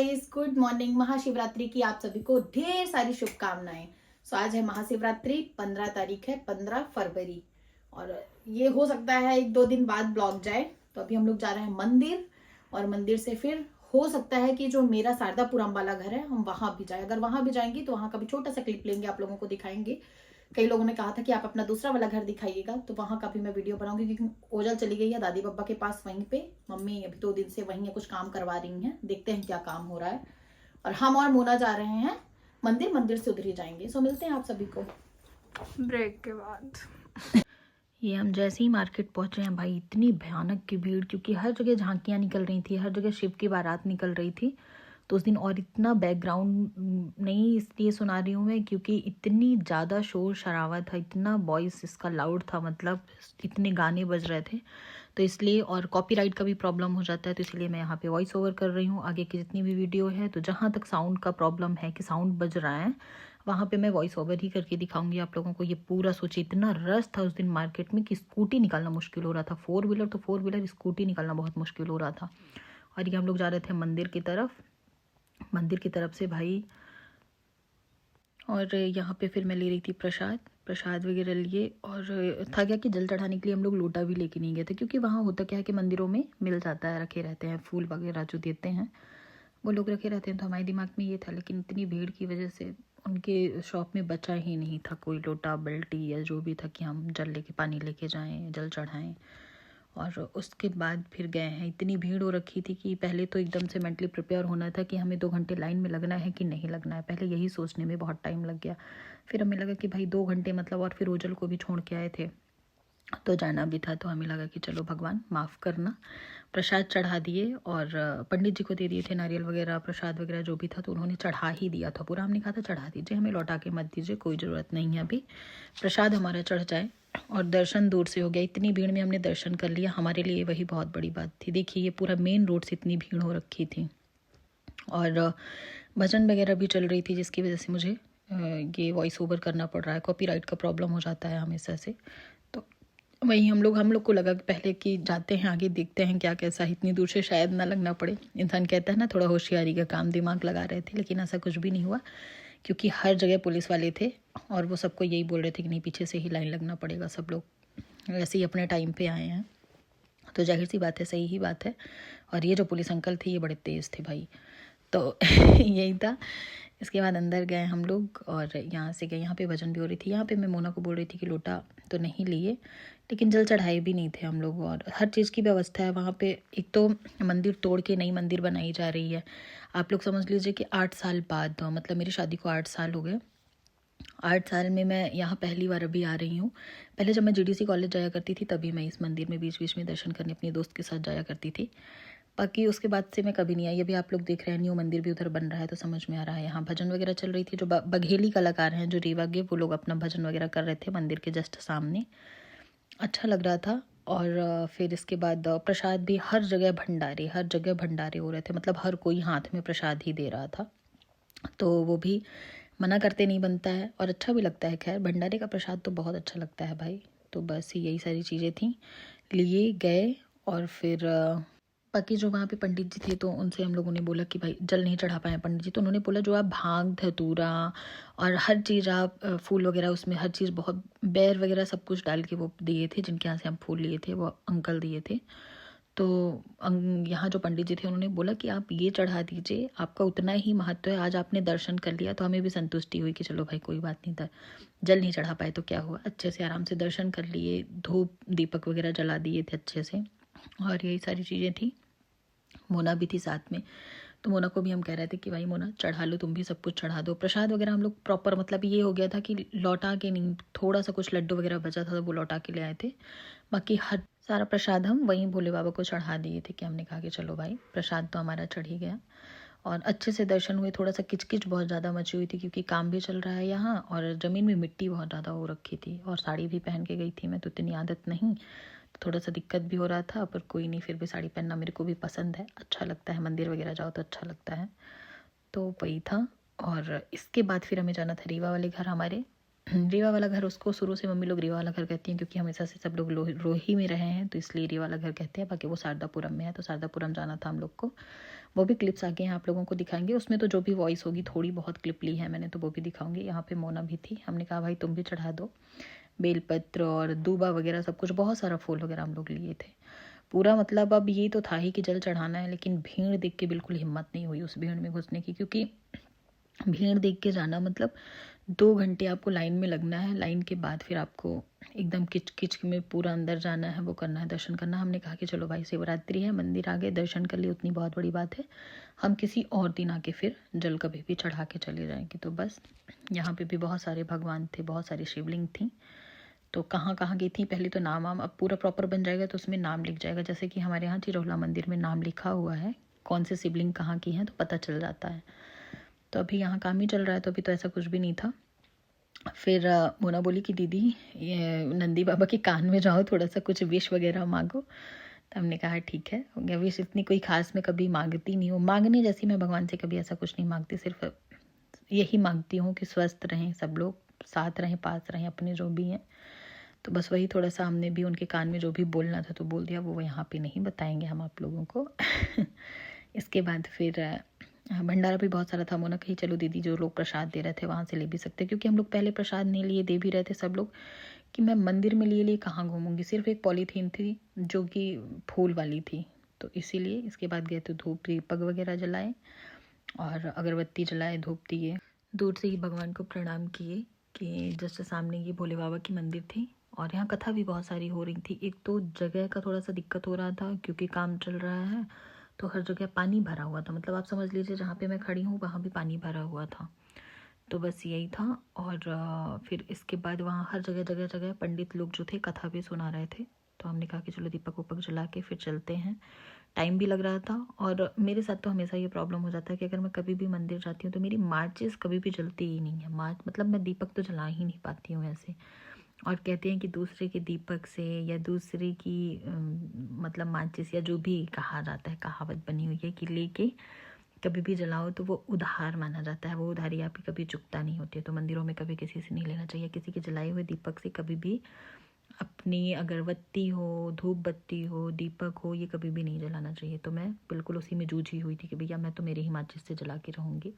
Good morning. Mahashivratri की आप सभी को ढेर सारी शुभकामनाएं। आज है महाशिवरात्रि, 15 तारीख है, 15 फरवरी। और ये हो सकता है 1-2 दिन बाद ब्लॉग जाए। तो अभी हम लोग जा रहे हैं मंदिर, और मंदिर से फिर हो सकता है कि जो मेरा शारदापुरम वाला घर है हम वहां भी जाए। अगर वहां भी जाएंगे तो वहां का भी छोटा सा क्लिप लेंगे, आप लोगों को दिखाएंगे। कई लोगों ने कहा था कि आप अपना दूसरा वाला घर दिखाइएगा, तो वहां का भी मैं वीडियो बनाऊंगी, क्योंकि ओजल चली गई है दादी बब्बा के पास, वहीं पे मम्मी अभी 2 दिन से वहीं है, कुछ काम करवा रही हैं, देखते हैं क्या काम हो रहा है। और हम और मोना जा रहे हैं मंदिर, मंदिर से उधर ही जाएंगे। सो मिलते हैं आप सभी को ब्रेक के बाद। ये हम जैसे ही मार्केट पहुंचे हैं भाई, इतनी भयानक की भीड़, क्योंकि हर जगह झांकियां निकल रही थी, हर जगह शिव की बारात निकल रही थी। तो उस दिन और इतना बैकग्राउंड नहीं इसलिए सुना रही हूँ मैं, क्योंकि इतनी ज़्यादा शोर शराबा था, इतना वॉइस इसका लाउड था, मतलब इतने गाने बज रहे थे। तो इसलिए, और कॉपीराइट का भी प्रॉब्लम हो जाता है, तो इसलिए मैं यहाँ पे वॉइस ओवर कर रही हूँ आगे की जितनी भी वीडियो है। तो जहाँ तक साउंड का प्रॉब्लम है कि साउंड बज रहा है, वहाँ पे मैं वॉइस ओवर ही करके दिखाऊंगी आप लोगों को। ये पूरा सोचिए, इतना रश था उस दिन मार्केट में कि स्कूटी निकालना मुश्किल हो रहा था। 4 व्हीलर तो 4 व्हीलर, स्कूटी निकालना बहुत मुश्किल हो रहा था। और ये हम लोग जा रहे थे मंदिर की तरफ, मंदिर की तरफ से भाई। और यहाँ पे फिर मैं ले रही थी प्रसाद वगैरह लिए। और था क्या कि जल चढ़ाने के लिए हम लोग लोटा भी लेके नहीं गए थे, क्योंकि वहाँ होता क्या है कि मंदिरों में मिल जाता है, रखे रहते हैं फूल वगैरह जो देते हैं वो लोग रखे रहते हैं। तो हमारे दिमाग में ये था, लेकिन इतनी भीड़ की वजह से उनके शॉप में बचा ही नहीं था कोई लोटा बाल्टी या जो भी था कि हम जल लेके, पानी लेके जाएं, जल चढ़ाएं। और उसके बाद फिर गए हैं। इतनी भीड़ हो रखी थी कि पहले तो एकदम से मेंटली प्रिपेयर होना था कि हमें 2 घंटे लाइन में लगना है कि नहीं लगना है। पहले यही सोचने में बहुत टाइम लग गया। फिर हमें लगा कि भाई 2 घंटे मतलब, और फिर ओजल को भी छोड़ के आए थे तो जाना भी था, तो हमें लगा कि चलो भगवान माफ़ करना। प्रसाद चढ़ा दिए और पंडित जी को दे दिए थे नारियल वगैरह, प्रसाद वगैरह जो भी था, तो उन्होंने चढ़ा ही दिया था पूरा। हमने कहा था चढ़ा दीजिए, हमें लौटा के मत दीजिए, कोई ज़रूरत नहीं है अभी, प्रसाद हमारा चढ़ जाए। और दर्शन दूर से हो गया, इतनी भीड़ में हमने दर्शन कर लिया, हमारे लिए वही बहुत बड़ी बात थी। देखिए ये पूरा मेन रोड से इतनी भीड़ हो रखी थी। और भजन वगैरह भी चल रही थी, जिसकी वजह से मुझे ये वॉइस ओवर करना पड़ रहा है। कॉपीराइट का प्रॉब्लम हो जाता है हमेशा से। तो वही हम लोग को लगा कि पहले कि जाते हैं आगे, देखते हैं क्या कैसा है, इतनी दूर से शायद ना लगना पड़े। इंसान कहता है ना, थोड़ा होशियारी का काम, दिमाग लगा रहे थे, लेकिन ऐसा कुछ भी नहीं हुआ, क्योंकि हर जगह पुलिस वाले थे और वो सबको यही बोल रहे थे कि नहीं, पीछे से ही लाइन लगना पड़ेगा, सब लोग ऐसे ही अपने टाइम पे आए हैं। तो जाहिर सी बात है, सही ही बात है। और ये जो पुलिस अंकल थे ये बड़े तेज़ थे भाई। तो यही था। इसके बाद अंदर गए हम लोग और यहाँ से गए, यहाँ पे भजन भी हो रही थी। यहाँ पे मैं मोना को बोल रही थी कि लोटा तो नहीं लिए, लेकिन जल चढ़ाए भी नहीं थे हम लोग। और हर चीज़ की व्यवस्था है वहाँ पे। एक तो मंदिर तोड़ के नई मंदिर बनाई जा रही है। आप लोग समझ लीजिए कि 8 साल बाद, मतलब मेरी शादी को 8 साल हो गए। 8 साल में मैं यहाँ पहली बार अभी आ रही हूँ। पहले जब मैं GDC कॉलेज जाया करती थी तभी मैं इस मंदिर में बीच बीच में दर्शन करने अपनी दोस्त के साथ जाया करती थी। बाकी उसके बाद से मैं कभी नहीं आई। अभी आप लोग देख रहे हैं न्यू मंदिर भी उधर बन रहा है, तो समझ में आ रहा है। यहाँ भजन वगैरह चल रही थी। जो बघेली कलाकार हैं, जो रीवा के, वो लोग अपना भजन वगैरह कर रहे थे मंदिर के जस्ट सामने। अच्छा लग रहा था। और फिर इसके बाद प्रसाद भी, हर जगह भंडारे, हर जगह भंडारे हो रहे थे, मतलब हर कोई हाथ में प्रसाद ही दे रहा था। तो वो भी मना करते नहीं बनता है और अच्छा भी लगता है। खैर, भंडारे का प्रसाद तो बहुत अच्छा लगता है भाई। तो बस यही सारी चीज़ें थी, लिए गए। और फिर बाकी जो वहाँ पे पंडित जी थे, तो उनसे हम लोगों ने बोला कि भाई जल नहीं चढ़ा पाए पंडित जी, तो उन्होंने बोला जो आप भांग धतूरा और हर चीज़ आप फूल वगैरह, उसमें हर चीज़ बहुत, बेर वगैरह सब कुछ डाल के वो दिए थे। जिनके यहाँ से हम फूल लिए थे वो अंकल दिए थे। तो यहाँ जो पंडित जी थे उन्होंने बोला कि आप ये चढ़ा दीजिए, आपका उतना ही महत्व है, आज आपने दर्शन कर लिया। तो हमें भी संतुष्टि हुई कि चलो भाई कोई बात नहीं था, जल नहीं चढ़ा पाए तो क्या हुआ, अच्छे से आराम से दर्शन कर लिए, धूप दीपक वगैरह जला दिए थे अच्छे से। और यही सारी चीज़ें थी। मोना भी थी साथ में, तो मोना को भी हम कह रहे थे कि भाई मोना चढ़ा लो, तुम भी सब कुछ चढ़ा दो। प्रसाद वगैरह हम लोग प्रॉपर, मतलब ये हो गया था कि लौटा के नहीं, थोड़ा सा कुछ लड्डू वगैरह बचा था तो वो लौटा के ले आए थे। बाकी हर सारा प्रसाद हम वहीं भोले बाबा को चढ़ा दिए थे, कि हमने कहा कि चलो भाई प्रसाद तो हमारा चढ़ ही गया। और अच्छे से दर्शन हुए। थोड़ा सा किचकिच बहुत ज़्यादा मची हुई थी, क्योंकि काम भी चल रहा है यहाँ, और ज़मीन में मिट्टी बहुत ज़्यादा हो रखी थी, और साड़ी भी पहन के गई थी मैं, तो इतनी आदत नहीं, तो थोड़ा सा दिक्कत भी हो रहा था। पर कोई नहीं, फिर भी साड़ी पहनना मेरे को भी पसंद है, अच्छा लगता है, मंदिर वगैरह जाओ तो अच्छा लगता है। तो वही था। और इसके बाद फिर हमें जाना था रीवा वाले घर हमारे। रीवा वाला घर, उसको शुरू से मम्मी लोग रीवा वाला घर कहती हैं क्योंकि हमेशा से सब लोग रोही में रहे हैं, तो इसलिए रीवा वाला घर कहते हैं। बाकी वो शारदापुरम में है, तो शारदापुरम जाना था हम लोग को। वो भी क्लिप्स आगे हैं, आप लोगों को दिखाएंगे। उसमें तो जो भी वॉइस होगी थोड़ी बहुत क्लिप ली है मैंने, तो वो भी दिखाऊंगी। यहाँ पे मोना भी थी, हमने कहा भाई तुम भी चढ़ा दो बेलपत्र और दूबा वगैरह सब कुछ, बहुत सारा फूल वगैरह हम लोग लिए थे पूरा। मतलब अब ये तो था ही कि जल चढ़ाना है, लेकिन भीड़ देख के बिल्कुल हिम्मत नहीं हुई उस भीड़ में घुसने की, क्योंकि भीड़ देख के जाना मतलब 2 घंटे आपको लाइन में लगना है। लाइन के बाद फिर आपको एकदम किच किच में पूरा अंदर जाना है, वो करना है, दर्शन करना। हमने कहा कि चलो भाई शिवरात्रि है, मंदिर आ गए, दर्शन कर लिए, उतनी बहुत बड़ी बात है, हम किसी और दिन आके फिर जल कभी भी चढ़ा के चले जाएंगे। तो बस यहाँ पे भी बहुत सारे भगवान थे, बहुत सारी शिवलिंग थी। तो कहाँ कहाँ गई थी पहले तो नाम अब पूरा प्रॉपर बन जाएगा तो उसमें नाम लिख जाएगा, जैसे कि हमारे यहाँ चिरौला मंदिर में नाम लिखा हुआ है, कौन से शिवलिंग कहाँ की हैं तो पता चल जाता है। तो अभी यहाँ काम ही चल रहा है, तो अभी तो ऐसा कुछ भी नहीं था। फिर मोना बोली कि दीदी ये नंदी बाबा के कान में जाओ, थोड़ा सा कुछ विश वगैरह मांगो। तो हमने कहा ठीक है, हो गया। विश इतनी कोई खास मैं कभी मांगती नहीं हूँ, मांगने जैसी मैं भगवान से कभी ऐसा कुछ नहीं मांगती, सिर्फ यही मांगती हूँ कि स्वस्थ रहें सब लोग, साथ रहें, पास रहें अपने जो भी हैं। तो बस वही थोड़ा सा हमने भी उनके कान में जो भी बोलना था तो बोल दिया, वो यहाँ पे नहीं बताएंगे हम आप लोगों को। इसके बाद फिर भंडारा भी बहुत सारा था। मोना कही चलो दीदी जो लोग प्रसाद दे रहे थे वहाँ से ले भी सकते, क्योंकि हम लोग पहले प्रसाद नहीं लिए, दे भी रहे थे सब लोग, कि मैं मंदिर में लिए कहाँ घूमूंगी। सिर्फ एक पॉलीथीन थी जो कि फूल वाली थी, तो इसीलिए। इसके बाद गए तो धूप दीपक वगैरह जलाए और अगरबत्ती जलाए, धूप दिए, दूर से ही भगवान को प्रणाम किए कि जस्ट सामने ये भोले बाबा की मंदिर थी। और यहाँ कथा भी बहुत सारी हो रही थी। एक तो जगह का थोड़ा सा दिक्कत हो रहा था क्योंकि काम चल रहा है, तो हर जगह पानी भरा हुआ था, मतलब आप समझ लीजिए जहाँ पे मैं खड़ी हूँ वहाँ भी पानी भरा हुआ था। तो बस यही था। और फिर इसके बाद वहाँ हर जगह जगह जगह पंडित लोग जो थे कथा भी सुना रहे थे। तो हमने कहा कि चलो दीपक उपक जला के फिर चलते हैं। टाइम भी लग रहा था, और मेरे साथ तो हमेशा ये प्रॉब्लम हो जाता है कि अगर मैं कभी भी मंदिर जाती हूँ तो मेरी माचिस कभी भी जलती ही नहीं है। मतलब मैं दीपक तो जला ही नहीं पाती हूँ ऐसे। और कहते हैं कि दूसरे के दीपक से या दूसरे की मतलब माचिस या जो भी कहा जाता है, कहावत बनी हुई है कि लेके कभी भी जलाओ तो वो उधार माना जाता है, वो उधारी आपकी कभी चुकता नहीं होती है। तो मंदिरों में कभी किसी से नहीं लेना चाहिए, किसी के जलाए हुए दीपक से कभी भी अपनी अगरबत्ती हो, धूप बत्ती हो, दीपक हो, ये कभी भी नहीं जलाना चाहिए। तो मैं बिल्कुल उसी में जूझी हुई थी कि भैया मैं तो मेरी ही माचिस से जला के रहूँगी।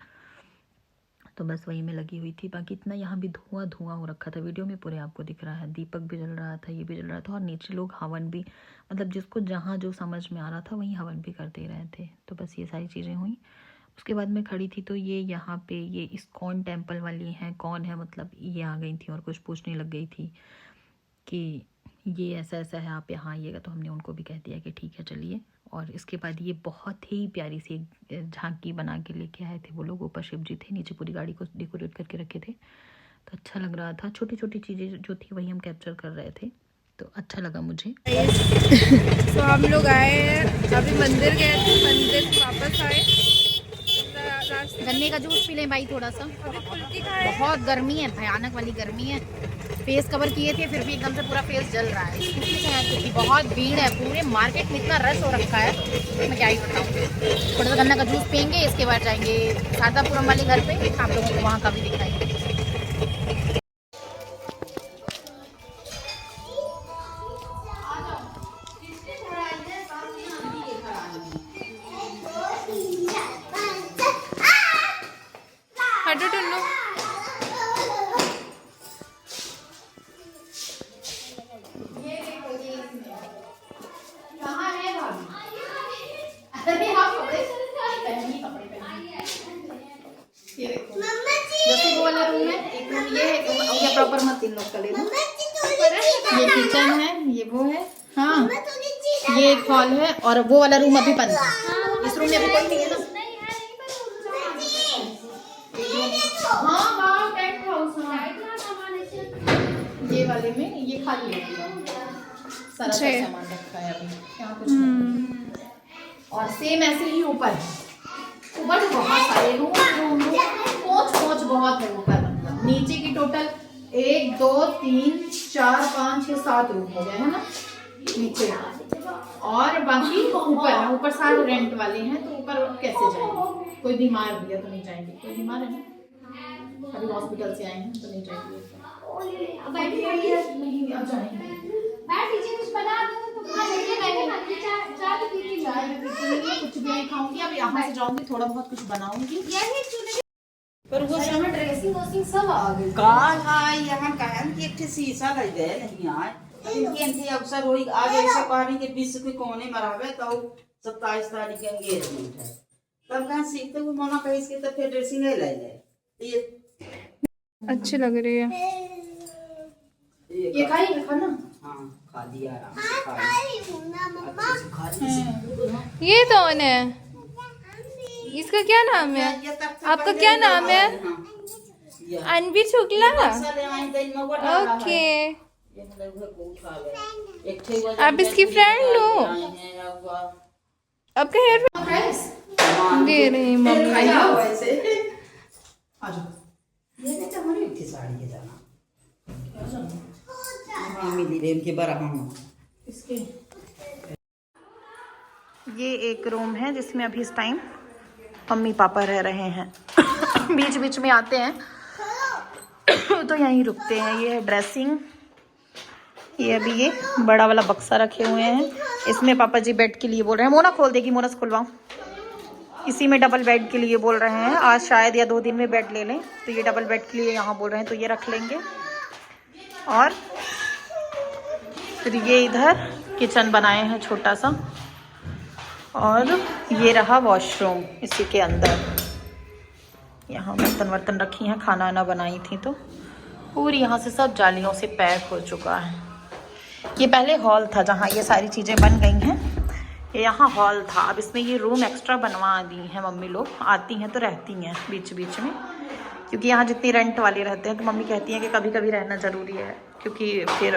तो बस वही में लगी हुई थी। बाकी इतना यहाँ भी धुआं धुआं हो रखा था, वीडियो में पूरे आपको दिख रहा है, दीपक भी जल रहा था, ये भी जल रहा था, और नीचे लोग हवन भी, मतलब जिसको जहाँ जो समझ में आ रहा था वहीं हवन भी कर दे रहे थे। तो बस ये सारी चीज़ें हुई। उसके बाद मैं खड़ी थी तो ये यहाँ पे ये इस्कॉन टेम्पल वाली हैं, कौन है मतलब, ये आ गई थी और कुछ पूछने लग गई थी कि ये ऐसा ऐसा है, आप यहाँ आइएगा। तो हमने उनको भी कह दिया कि ठीक है चलिए। और इसके बाद ये बहुत ही प्यारी सी एक झांकी बना के लेके आए थे वो लोग। ऊपर शिव जी थे, नीचे पूरी गाड़ी को डेकोरेट करके रखे थे, तो अच्छा लग रहा था। छोटी छोटी चीज़ें जो थी वही हम कैप्चर कर रहे थे, तो अच्छा लगा मुझे। तो हम लोग आए हैं, अभी मंदिर गए थे, मंदिर से वापस आए। गन्ने का जूस पी लें भाई थोड़ा सा। अभी फुल्की खाए। बहुत गर्मी है, भयानक वाली गर्मी है। फेस कवर किए थे फिर भी एकदम से पूरा फेस जल रहा है, क्योंकि बहुत भीड़ है, पूरे मार्केट में इतना रश हो रखा है, मैं क्या ही बताऊँ। थोड़ा सा गन्ना का जूस पियेंगे, इसके बाद जाएंगे शारदापुरम वाले घर पे, आप लोगों को वहाँ का भी दिखाएंगे। हटो टुन्नू। जैसे वो वाला रूम है, एक रूम ये है, या प्रॉपर मत इन लोग का ले लो। ये किचन है, ये वो है, हाँ ये एक हॉल है, और वो वाला रूम अभी बंद है। इस रूम में अभी कोई नहीं है ना। हाँ हाँ टेंट हाउस, ये वाले में ये खाली है, सारा सामान रखा है अभी, यहाँ कुछ नहीं। और सेम ऐसे ही ऊपर ऊपर बहुत सारे रूम पोच बहुत है ऊपर, मतलब नीचे की टोटल 1 2 3 4 5 6 7 रूम हो गए है ना नीचे, और बाकी ऊपर सारे रेंट वाले हैं। तो ऊपर कैसे जाएंगे, कोई बीमार भी है तो नहीं जाएंगे, कोई बीमार है ना, अभी हॉस्पिटल से आए हैं तो नहीं जाएंगे। नहीं आ जाएंगे। चाय भी पीती नहीं है, कुछ भी नहीं खाऊंगी। अब यहाँ से जाऊंगी थोड़ा बहुत कुछ बनाऊंगी। पर वो सब ड्रेसिंग वॉशिंग सब आ गई। काल है यहाँ कहन कि एक ठे शीशा लग दे नहीं आए। इनके इनके अवसर होई आगे से पानी के बीच के कोने मरावे तो 27 तारीख के एंगेजमेंट है। तब कहाँ सीखते हुए मोना कहीं इसके तो फिर ड्रेसिंग ले ले ये अच्छी लग रही है। ये खाई खाना। हाँ खा लिया आराम से खा लिया। ये कौन है? इसका क्या नाम है? आपका क्या नाम है? अनवी शुक्ला। ओके, आप इसकी फ्रेंड हो? आपका हेयर दे रही हैं मम्मी। ये बेटा हमारी इतनी साड़ी के जाना मिली रे इनके बड़ा हम इसके ये एक रूम है जिसमें अभी इस टाइम मम्मी पापा रह रहे हैं। बीच बीच में आते हैं तो यहीं रुकते हैं। ये है ड्रेसिंग। ये अभी ये बड़ा वाला बक्सा रखे हुए हैं। इसमें पापा जी बेड के लिए बोल रहे हैं। मोना खोल देगी, मोना से खुलवाऊं। इसी में डबल बेड के लिए बोल रहे हैं। आज शायद या 2 दिन में बेड ले लें, तो ये डबल बेड के लिए यहाँ बोल रहे हैं, तो ये रख लेंगे। और फिर ये इधर किचन बनाए हैं छोटा सा, और ये रहा वॉशरूम इसी के अंदर। यहाँ बर्तन वर्तन रखी हैं, खाना वाना बनाई थी, तो पूरी यहाँ से सब जालियों से पैक हो चुका है। ये पहले हॉल था जहाँ ये सारी चीज़ें बन गई हैं। ये यहाँ हॉल था, अब इसमें ये रूम एक्स्ट्रा बनवा दी हैं मम्मी लोग। आती हैं तो रहती हैं बीच बीच में, क्योंकि यहाँ जितनी रेंट वाले रहते हैं तो मम्मी कहती हैं कि कभी कभी रहना ज़रूरी है, क्योंकि फिर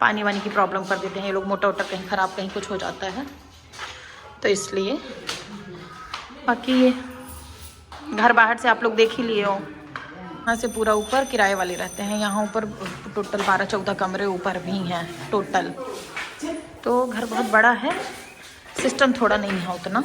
पानी वानी की प्रॉब्लम कर देते हैं ये लोग। मोटा वोटा कहीं ख़राब कहीं कुछ हो जाता है, तो इसलिए। बाकी ये घर बाहर से आप लोग देख ही लिए हो। यहाँ से पूरा ऊपर किराए वाले रहते हैं। यहाँ ऊपर टोटल 12-14 कमरे ऊपर भी हैं टोटल। तो घर बहुत बड़ा है, सिस्टम थोड़ा नहीं है उतना।